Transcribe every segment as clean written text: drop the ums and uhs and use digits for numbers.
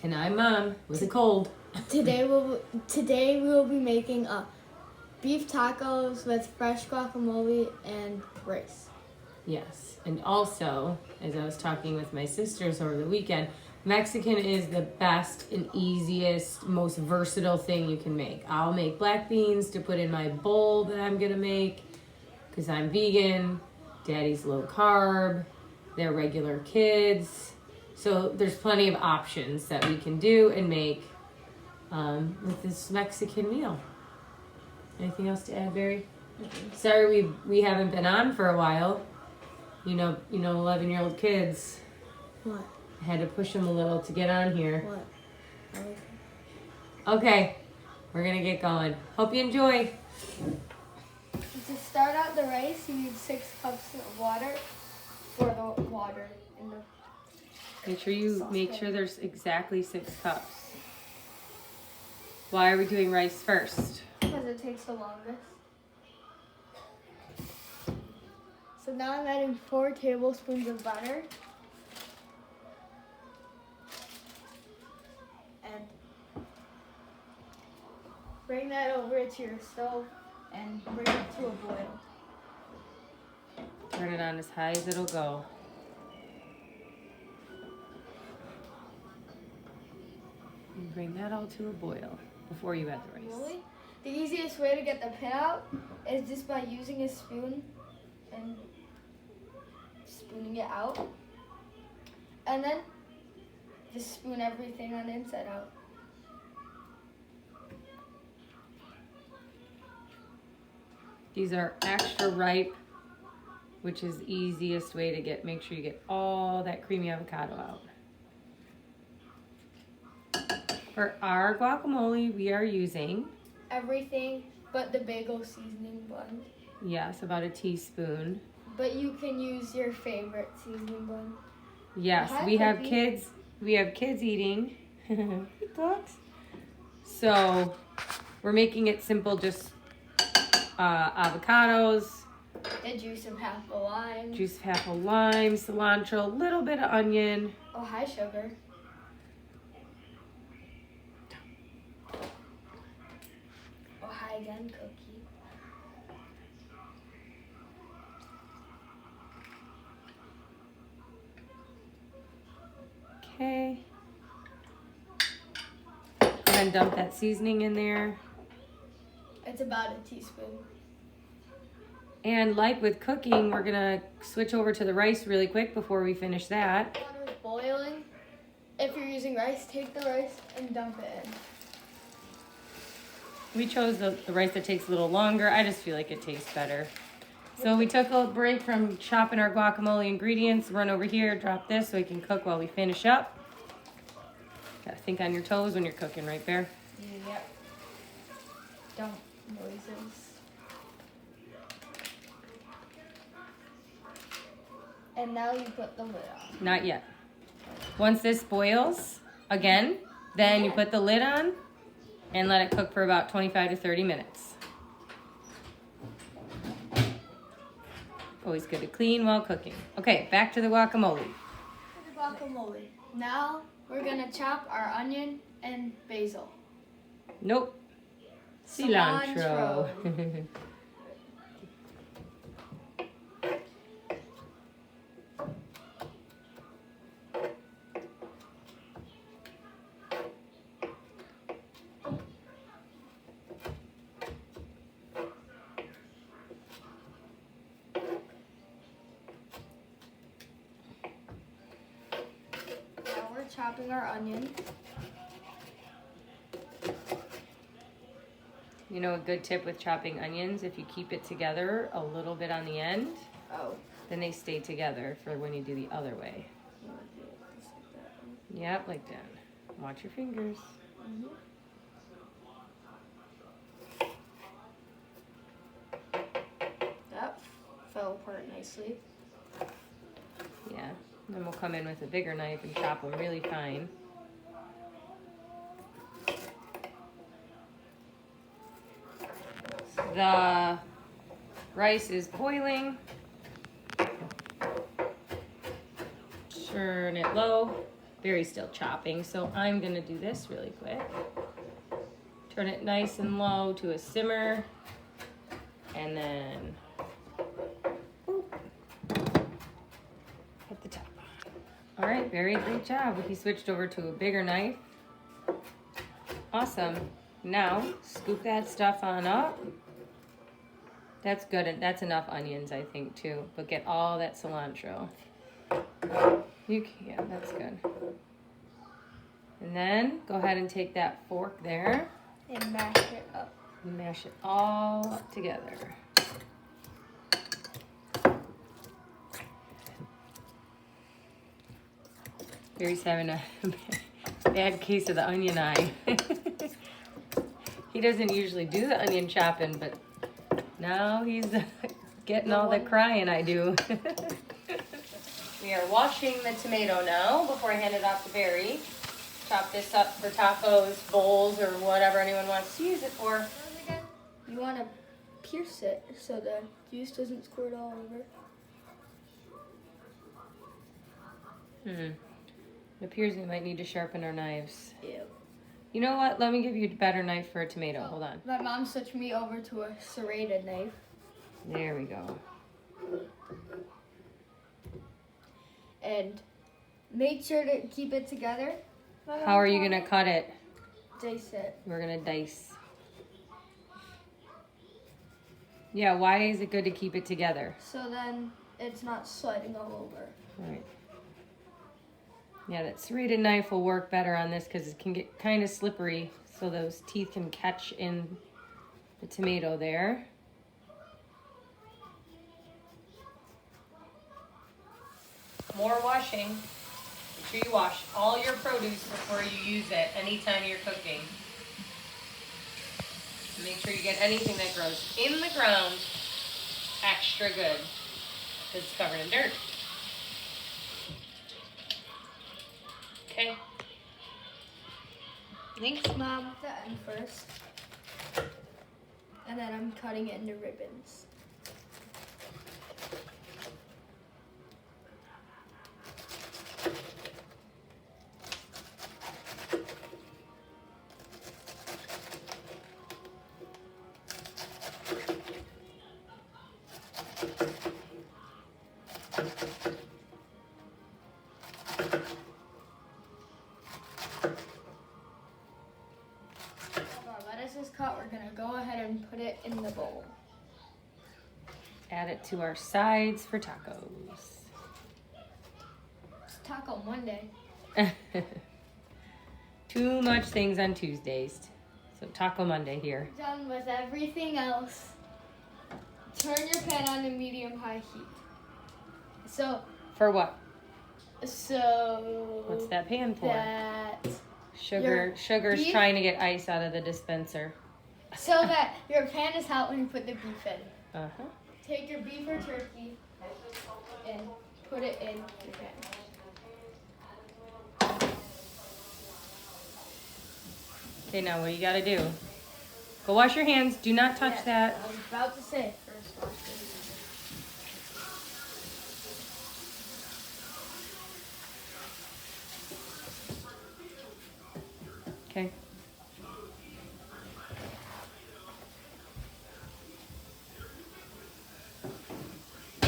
And I'm Mom with a cold. Today we will be making beef tacos with fresh guacamole and rice. Yes, and also, as I was talking with my sisters over the weekend, Mexican is the best and easiest, most versatile thing you can make. I'll make black beans to put in my bowl that I'm gonna make because I'm vegan. Daddy's low carb. They're regular kids. So there's plenty of options that we can do and make with this Mexican meal. Anything else to add, Barry? Mm-hmm. Sorry we haven't been on for a while. You know, 11-year-old kids. What? I had to push them a little to get on here. What? Okay, we're gonna get going. Hope you enjoy. To start out the rice, you need 6 cups of water for the water in the. Make sure there's exactly 6 cups. Why are we doing rice first? Because it takes the longest. So now I'm adding 4 tablespoons of butter. And bring that over to your stove and bring it to a boil. Turn it on as high as it'll go. And bring that all to a boil before you add the rice. Really? The easiest way to get the pit out is just by using a spoon and spooning it out. And then just spoon everything on the inside out. These are extra ripe, which is the easiest way to make sure you get all that creamy avocado out. For our guacamole, we are using Everything but the bagel seasoning bun. yes, about a teaspoon. But you can use your favorite seasoning bun. Yes, Hi, we have Cookie. kids. We have kids eating. Dogs. So we're making it simple, just avocados, The juice of half a lime. juice of half a lime, cilantro, a little bit of onion. Oh, hi, sugar. Oh, hi again, Cookie. Okay. Go ahead and dump that seasoning in there. It's about a teaspoon. And like with cooking, we're gonna switch over to the rice really quick before we finish that. Water is boiling. If you're using rice, take the rice and dump it in. We chose the rice that takes a little longer. I just feel like it tastes better. So we took a break from chopping our guacamole ingredients. Run over here, drop this so we can cook while we finish up. Gotta think on your toes when you're cooking, right, Bear? Yep. Don't noises. And now you put the lid on. Not yet. Once this boils, again, then you put the lid on and let it cook for about 25 to 30 minutes. Always good to clean while cooking. Okay, back to the guacamole. The guacamole. Now we're gonna chop our onion and basil. Nope. Cilantro. Now we're chopping our onion. You know, a good tip with chopping onions, if you keep it together a little bit on the end, Oh. then they stay together for when you do the other way. Yep, like that. Watch your fingers. Mm-hmm. That fell apart nicely. Yeah. Then we'll come in with a bigger knife and chop them really fine. The rice is boiling. Turn it low. Barry's still chopping, so I'm gonna do this really quick. Turn it nice and low to a simmer, and then hit the top. All right, Barry, great job. He switched over to a bigger knife. Awesome. Now, scoop that stuff on up. That's good, and that's enough onions, I think, too. But get all that cilantro. Yeah, that's good. And then, go ahead and take that fork there. And mash it up. Mash it all up together. Barry's having a bad case of the onion eye. He doesn't usually do the onion chopping, but now he's getting all the crying I do. We are washing the tomato now before I hand it off to Barry. Chop this up for tacos, bowls, or whatever anyone wants to use it for. You want to pierce it so the juice doesn't squirt all over. It appears we might need to sharpen our knives. Yep. You know what? Let me give you a better knife for a tomato. Hold on. My mom switched me over to a serrated knife. There we go. And make sure to keep it together. How are you going to cut it? Dice it. We're going to dice. Yeah, why is it good to keep it together? So then it's not sliding all over. Right. Yeah, that serrated knife will work better on this because it can get kind of slippery, so those teeth can catch in the tomato there. More washing. Make sure you wash all your produce before you use it anytime you're cooking. Make sure you get anything that grows in the ground extra good because it's covered in dirt. Okay. Thanks, Mom. The end first. And then I'm cutting it into ribbons. Cut, we're gonna go ahead and put it in the bowl. Add it to our sides for tacos. It's Taco Monday. Too much things on Tuesdays. So Taco Monday here. Done with everything else. Turn your pan on to medium-high heat. So. For what? So. What's that pan for? That. Sugar's beef? trying to get ice out of the dispenser. So that your pan is hot when you put the beef in. Uh-huh. Take your beef or turkey and put it in your pan. Okay, now what you gotta do? Go wash your hands. Do not touch that. I was about to say first wash your hands. Okay.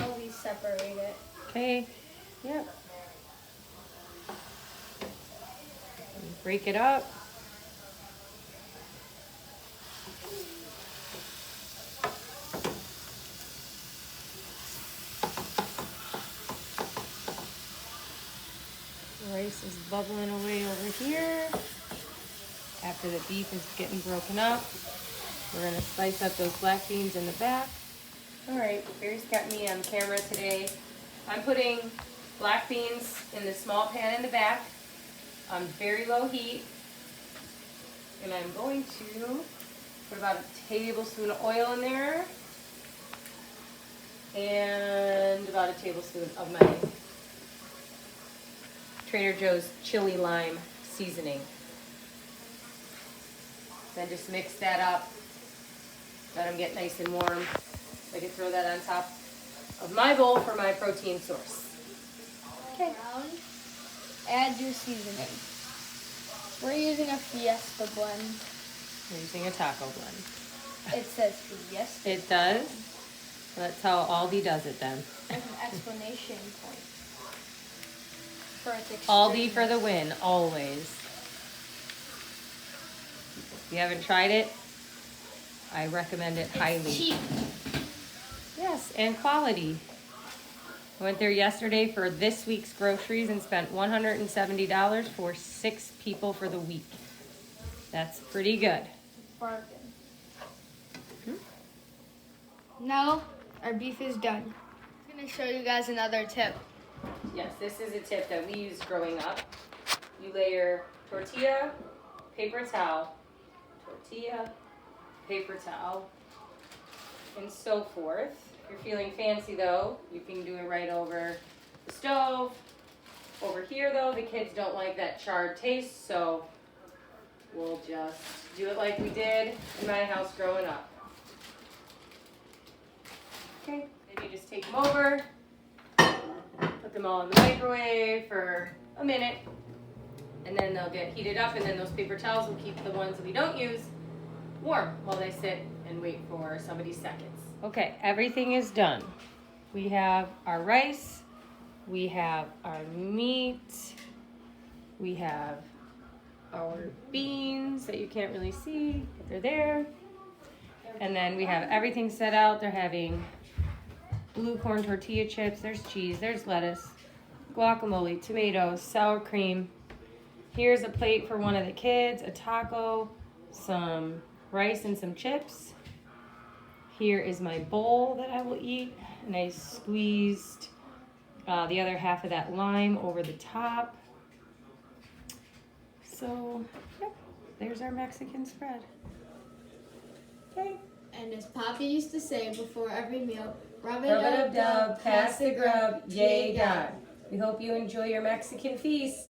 Always separate it. Okay. Yep. Break it up. Rice is bubbling away over here. After the beef is getting broken up, we're gonna slice up those black beans in the back. All right, Barry's got me on camera today. I'm putting black beans in the small pan in the back on very low heat. And I'm going to put about a tablespoon of oil in there and about a tablespoon of my Trader Joe's chili lime seasoning. Then just mix that up, let them get nice and warm. I can throw that on top of my bowl for my protein source. Okay. Add your seasoning. We're using a Fiesta blend. We're using a taco blend. It says Fiesta. It does? That's how Aldi does it then. With an exclamation point. For its Aldi for the extremeness. win, always. If you haven't tried it, I recommend it highly. It's cheap. Yes, and quality. I went there yesterday for this week's groceries and spent $170 for 6 people for the week. That's pretty good. Bargain. Now our beef is done. I'm gonna show you guys another tip. Yes, this is a tip that we used growing up. You layer tortilla, paper towel, tortilla, paper towel, and so forth. If you're feeling fancy though, you can do it right over the stove. Over here though, the kids don't like that charred taste, so we'll just do it like we did in my house growing up. Okay, then you just take them over, put them all in the microwave for a minute, and then they'll get heated up, and then those paper towels will keep the ones that we don't use warm while they sit and wait for 70 seconds. Okay, everything is done. We have our rice, we have our meat, we have our beans that you can't really see, but they're there. And then we have everything set out. They're having blue corn tortilla chips, there's cheese, there's lettuce, guacamole, tomatoes, sour cream. Here's a plate for one of the kids, a taco, some rice and some chips. Here is my bowl that I will eat, and I squeezed the other half of that lime over the top. So, yep, there's our Mexican spread. Okay. And as Poppy used to say before every meal, Rub-a-dub-dub, pass the grub, yay God. We hope you enjoy your Mexican feast.